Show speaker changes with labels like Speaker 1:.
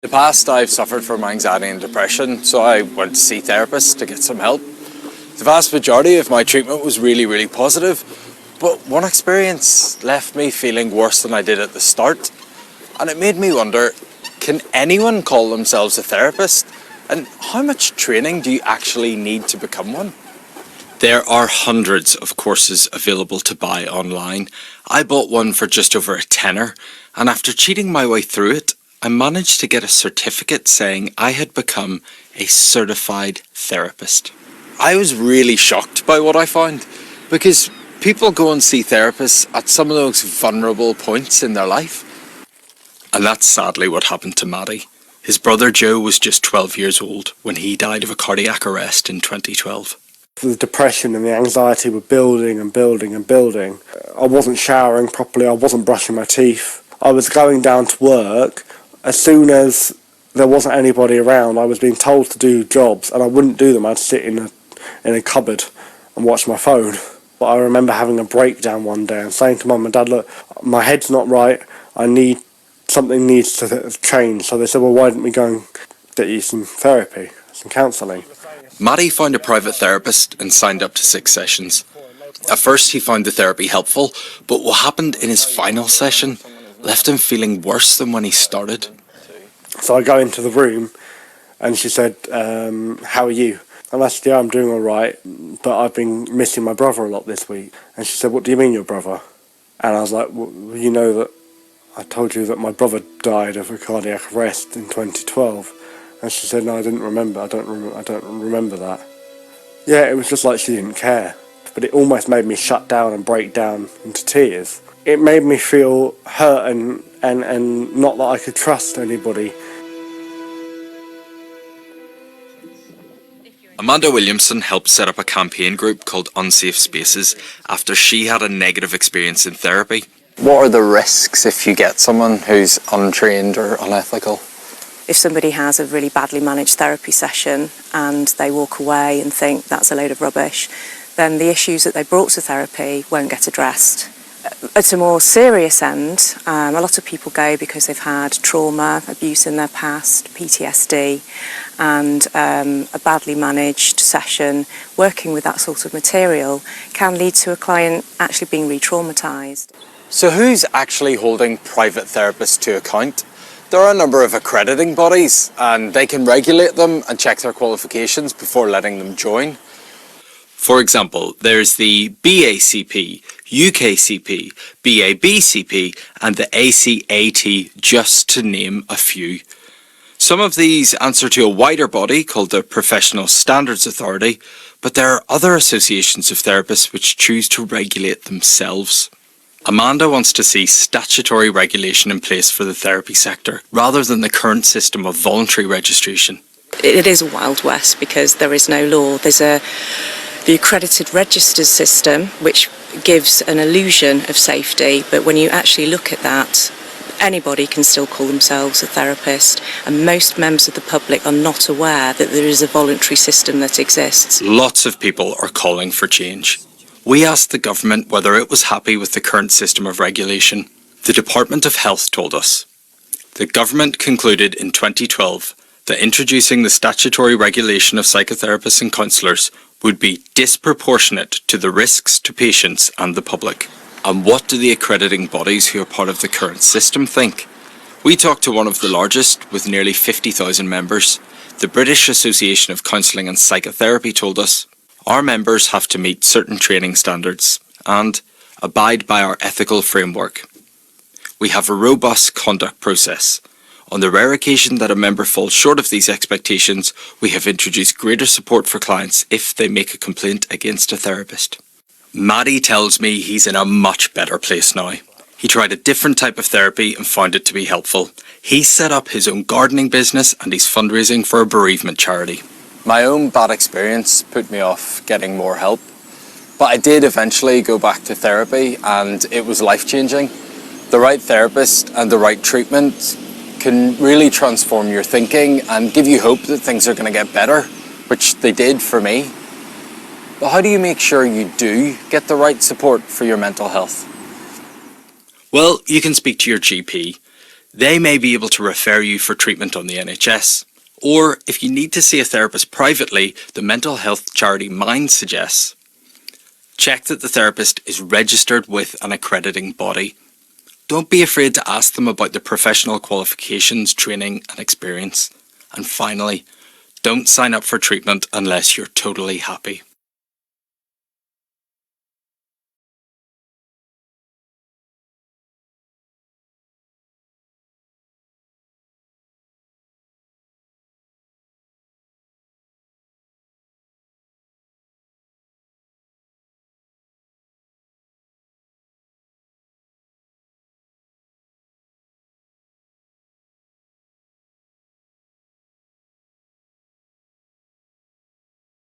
Speaker 1: In the past, I've suffered from anxiety and depression, so I went to see therapists to get some help. The vast majority of my treatment was really positive, but one experience left me feeling worse than I did at the start, and it made me wonder, can anyone call themselves a therapist? And how much training do you actually need to become one? There are hundreds of courses available to buy online. I bought one for just over a tenner, and after cheating my way through it, I managed to get a certificate saying I had become a certified therapist. I was really shocked by what I found, because people go and see therapists at some of those vulnerable points in their life. And that's sadly what happened to Maddie. His brother Joe was just 12 years old when he died of a cardiac arrest in 2012.
Speaker 2: The depression and the anxiety were building and building and building. I wasn't showering properly, I wasn't brushing my teeth. I was going down to work. As soon as there wasn't anybody around, I was being told to do jobs and I wouldn't do them. I'd sit in a cupboard and watch my phone. But I remember having a breakdown one day and saying to Mum and Dad, look, my head's not right, something needs to change. So they said, well, why don't we go and get you some therapy, some counselling.
Speaker 1: Maddie found a private therapist and signed up to 6 sessions. At first he found the therapy helpful, but what happened in his final session left him feeling worse than when he started.
Speaker 2: So I go into the room and she said, how are you? And I said, yeah, I'm doing all right, but I've been missing my brother a lot this week. And she said, what do you mean your brother? And I was like, well, you know that I told you that my brother died of a cardiac arrest in 2012. And she said, no, I didn't remember. I don't remember that. Yeah, it was just like she didn't care. But it almost made me shut down and break down into tears. It made me feel hurt and not that I could trust anybody.
Speaker 1: Amanda Williamson helped set up a campaign group called Unsafe Spaces after she had a negative experience in therapy. What are the risks if you get someone who's untrained or unethical?
Speaker 3: If somebody has a really badly managed therapy session and they walk away and think that's a load of rubbish, then the issues that they brought to therapy won't get addressed. At a more serious end, a lot of people go because they've had trauma, abuse in their past, PTSD, and a badly managed session working with that sort of material can lead to a client actually being re-traumatised.
Speaker 1: So who's actually holding private therapists to account? There are a number of accrediting bodies and they can regulate them and check their qualifications before letting them join. For example, there's the BACP, UKCP, BABCP and the ACAT, just to name a few. Some of these answer to a wider body called the Professional Standards Authority, but there are other associations of therapists which choose to regulate themselves. Amanda wants to see statutory regulation in place for the therapy sector, rather than the current system of voluntary registration.
Speaker 3: It is a Wild West because there is no law. There's the accredited registers system, which gives an illusion of safety, but when you actually look at that, anybody can still call themselves a therapist, and most members of the public are not aware that there is a voluntary system that exists.
Speaker 1: Lots of people are calling for change. We asked the government whether it was happy with the current system of regulation. The Department of Health told us. The government concluded in 2012 that introducing the statutory regulation of psychotherapists and counsellors would be disproportionate to the risks to patients and the public. And what do the accrediting bodies who are part of the current system think? We talked to one of the largest, with nearly 50,000 members. The British Association of Counselling and Psychotherapy told us, our members have to meet certain training standards and abide by our ethical framework. We have a robust conduct process. On the rare occasion that a member falls short of these expectations, we have introduced greater support for clients if they make a complaint against a therapist. Maddie tells me he's in a much better place now. He tried a different type of therapy and found it to be helpful. He set up his own gardening business and he's fundraising for a bereavement charity. My own bad experience put me off getting more help, but I did eventually go back to therapy and it was life-changing. The right therapist and the right treatment can really transform your thinking and give you hope that things are going to get better, which they did for me. But how do you make sure you do get the right support for your mental health? Well, you can speak to your GP. They may be able to refer you for treatment on the NHS, or if you need to see a therapist privately, the mental health charity Mind suggests, check that the therapist is registered with an accrediting body. Don't be afraid to ask them about their professional qualifications, training and experience. And finally, don't sign up for treatment unless you're totally happy.